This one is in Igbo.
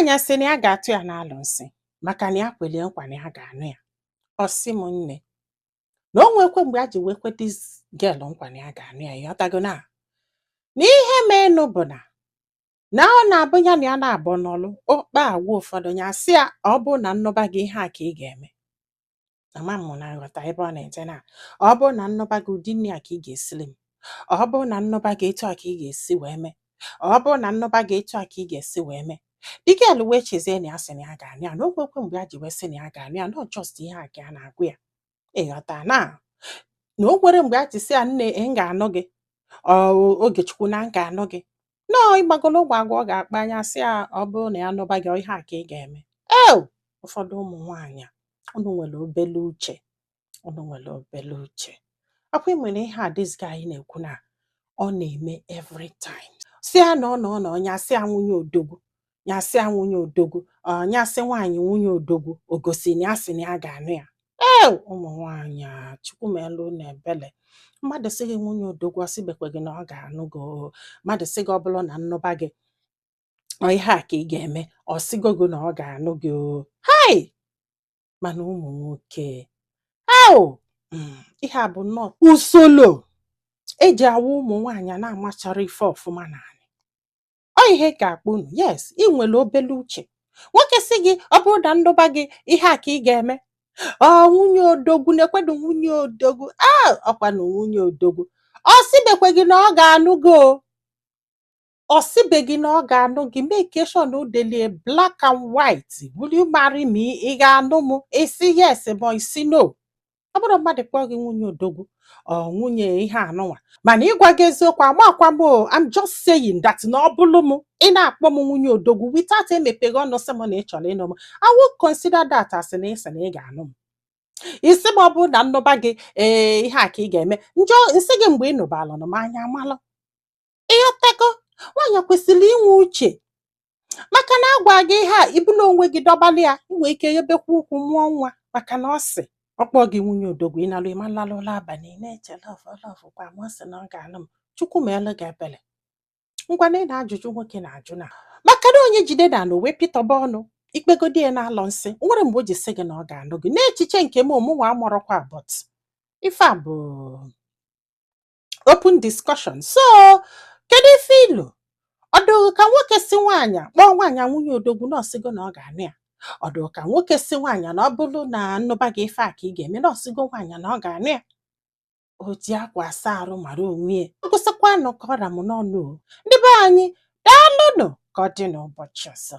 Nwaanyị sị na ya ga-atụ ya n'alụ nsị maka na ya kwere nkwa na ya ga-anụ ya. Ọ sị m nne na o nwekwe mgbe a ji wee kwe dis girl nkwa na ya ga-anụ ya, ịghọtago na? N'ihe meenụ bụ na ọ na-abụ ya na ya na-abụ n'ọlụ, okpe agwa ụfọdụ ya sị ya ọ bụ na nnụba gị ihe a ka ị ga-eme. Ama m na nghọta ebe ọ na-eje na ọ bụ na nnụba gị ụdị nri a ka ị ga-esili m, ọ bụ na nnụba gị etu a ka ị ga-esi wee mee, ọ bụ na nnụba gị etu a ka ị ga-esi wee mee. Di girl wee chezie na ya sị na ya ga-anụ ya, na o nwekwe mgbe a ji wee sị na ya ga-anụ ya, not just ihe a ka a na-agụ ya. Ịghọta na o nwere mgbe a ji sị ya nne m ga-anụ gị, Ogechukwu na m ga-anụ gị. Nọọ ịgbagolo ụgbọ agwa ọ ga-akpa anya sị ya ọ bụrụ na ya nụba gị ihe a ka ị ga-eme. Ụfọdụ ụmụ nwaanyị unu nwere obele uche, unu nwere obele uche. Ọkwa ị nwere ihe a dis guy na-ekwu na ọ na-eme every time. Sị ya na ọ nọ ya sị ya nwunye odogwu, ya sị ya nwunye odogwu, ya sị nwaanyị nwunye odogwu, o gosi na ya sị na ya ga-anụ ya. Ụmụ nwaanyị a, Chukwu meelu unu ebele. Mmadụ sị gị nwunye odogwu ọ sịbekwe gị na ọ ga-anụ gị. Mmadụ sị gị ọ bụrụ na nnụba gị ihe a ka ị ga-eme, ọ sịgo gị na ọ ga-anụ gị. Mana ụmụ nwoke ihe a bụ nnọọ usoro eji awa ụmụ nwaanyị na-amachara ife ọfụma n'anị. Ọ ihe ga-akpọ unu, yes, ị nwere obele uche. Nwoke sị gị ọ bụrụ na nnụba gị ihe a ka ị ga-eme, nwunye odogwu na-ekwedu nwunye odogwu, ọkwa na nwunye odogwu ọ sịbekwe gị na ọ ga-anụ gị. Ọ sịbeghị na ọ ga-anụ gị, make sure na o delie black and white. Will you marry me? Ị ga-anụ m? Isi yes ma isi no. Ọ bụrụ mmadụ kpọọ gị nwunye odogwu nwunye ihe anụnwa, mana ịgwa gị eziokwu amakwa m. I'm just saying that na ọ bụrụ m ị na-akpọ m nwunye odogwu without emepeghị ọnụ sị m na ị chọrọ ịnụ m, I will consider that as na ịsị na ị ga-anụ m. Isi m ọ bụrụ na nnụba gị ihe a ka ị ga-eme, njọ nsị gị mgbe ị nụbalụ m anya amalụ. Ịghọtago? Nwaanyị kwesịrị inwe uche, maka na agwa gị ihe a ibulu onwe gị dọbalị ya, inwe ike yebekwa ụkwụ mụọ nwa, maka na ọ sị ọkpọ gị nwunye odogwu ịnalụ ịmalalụla abalị na-eche lọvụ kwa ma ọ sị na ọ ga-anụ m. Chukwu meelu gị ebele. Ngwa na ị na-ajụjụ nwoke na-ajụ na maka na onye jide na ala wee pịtọba ọnụ ikpegodi ya na-alọ nsị, nwere mgbe o ji sị gị na ọ ga-anụ gị. N'echiche nke m ụmụnwa amụrọkwa but ife a bụ open discussion. So kedu ife ilu? Ọdụ ka nwoke si nwaanyị kpọọ nwaanyị nwunye odogwu na ọsịgo na ọ ga-anụ ya. Ọdụ ka nwoke si nwaanyị na ọ bụrụ na nnụba gị ife a ka ị ga-eme na ọsịgo nwaanyị na ọ ga-anụ ya. O ji akwa asa arụ mara onwe ya. Ngụsịkwanụ ka ọ ra m n'ọnụ. Ndị be anyị daalụnụ ka ọ dị n'ụbọchị ọzọ.